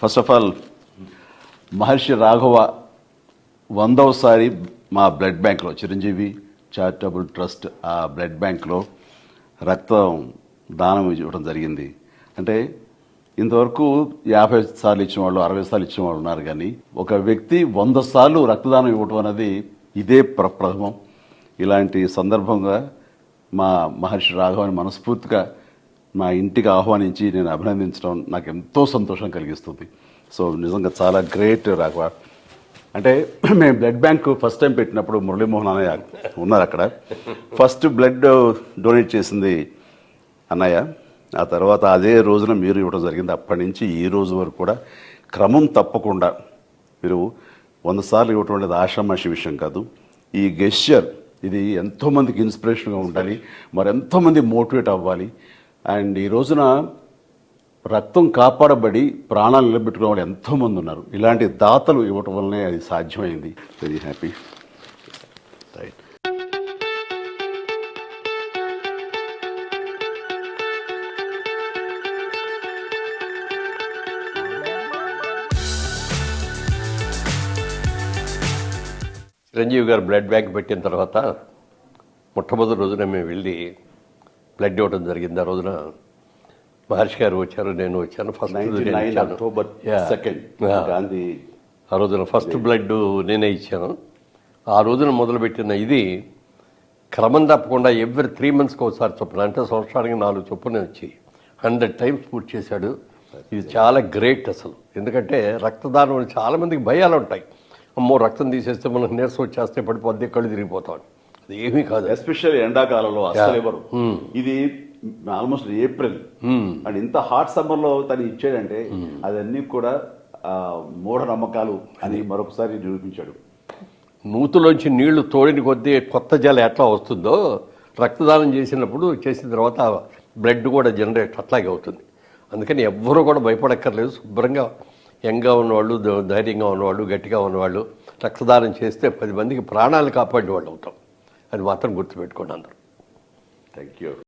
First of all మహర్షి రాఘవ 100వసారి మా blood బ్యాంక్లో Chiranjeevi charitable trust ఆ బ్లడ్ బ్యాంక్లో రక్తం దానం ఇవ్వడం జరిగింది. అంటే ఇంతవరకు 50 సార్లు ఇచ్చిన వాళ్ళు 60 సార్లు ఇచ్చిన వాళ్ళు ఉన్నారు, కానీ ఒక వ్యక్తి 100 సార్లు రక్తదానం ఇవ్వటం అనేది ఇదే ప్రథమం. ఇలాంటి సందర్భంగా మా మహర్షి రాఘవని మనస్ఫూర్తిగా మా ఇంటికి ఆహ్వానించి నేను అభినందించడం నాకు ఎంతో సంతోషం కలిగిస్తుంది. సో నిజంగా చాలా గ్రేట్ రాఘవ. అంటే మేము బ్లడ్ బ్యాంక్ ఫస్ట్ టైం పెట్టినప్పుడు మురళీమోహన్ అన్నయ్య ఉన్నారు అక్కడ. ఫస్ట్ బ్లడ్ డొనేట్ చేసింది అన్నయ్య, ఆ తర్వాత అదే రోజున మీరు ఇవ్వడం జరిగింది. అప్పటి నుంచి ఈ రోజు వరకు కూడా క్రమం తప్పకుండా మీరు 100 సార్లు ఇవ్వటం అనేది ఆషామాషి విషయం కాదు. ఈ గెస్చర్ ఇది ఎంతోమందికి ఇన్స్పిరేషన్గా ఉండాలి, మరి ఎంతోమంది మోటివేట్ అవ్వాలి. అండ్ ఈ రోజున రక్తం కాపాడబడి ప్రాణాలు నిలబెట్టుకునే వాళ్ళు ఎంతోమంది ఉన్నారు. ఇలాంటి దాతలు ఇవ్వటం వల్లనే అది సాధ్యమైంది. Very happy. రైట్. చిరంజీవి గారు బ్లడ్ బ్యాంక్ పెట్టిన తర్వాత మొట్టమొదటి రోజున మేము వెళ్ళి బ్లడ్ ఇవ్వడం జరిగింది. ఆ రోజున మహర్షి గారు వచ్చారు, నేను వచ్చాను. ఫస్ట్ October 2nd గాంధీ ఆ రోజున ఫస్ట్ బ్లడ్ నేనే ఇచ్చాను. ఆ రోజున మొదలుపెట్టిన ఇది క్రమం తప్పకుండా ఎవ్రీ 3 monthsకి ఒకసారి చొప్పున, అంటే సంవత్సరానికి 4 చొప్పున వచ్చి 100 times పూర్తి చేశాడు. ఇది చాలా గ్రేట్ అసలు. ఎందుకంటే రక్తదానం చాలామందికి భయాలు ఉంటాయి. అమ్మో రక్తం తీసేస్తే మనకు నీరసం వచ్చేస్తే పడిపోద్ది, కళ్ళు తిరిగిపోతాం. అది ఏమీ కాదు. ఎస్పెషల్లీ ఎండాకాలంలో అసలు ఎవరు. ఇది ఆల్మోస్ట్ ఏప్రిల్ అండ్ ఇంత హాట్ సమ్మర్ లో తను ఇచ్చాడంటే అదన్నీ కూడా మూఢ నమ్మకాలు అని మరొకసారి నిరూపించాడు. నూతులోంచి నీళ్లు తోడిని కొద్దీ కొత్త జలం ఎట్లా వస్తుందో రక్తదానం చేసిన తర్వాత బ్లడ్ కూడా జనరేట్ అట్లాగే అవుతుంది. అందుకని ఎవ్వరూ కూడా భయపడక్కర్లేదు. శుభ్రంగా యంగ్గా ఉన్నవాళ్ళు, ధైర్యంగా ఉన్నవాళ్ళు, గట్టిగా ఉన్నవాళ్ళు రక్తదానం చేస్తే 10 మందికి ప్రాణాలు కాపాడే వాళ్ళు అవుతాం. అది మాత్రం గుర్తుపెట్టుకోండి అందరూ. Thank you.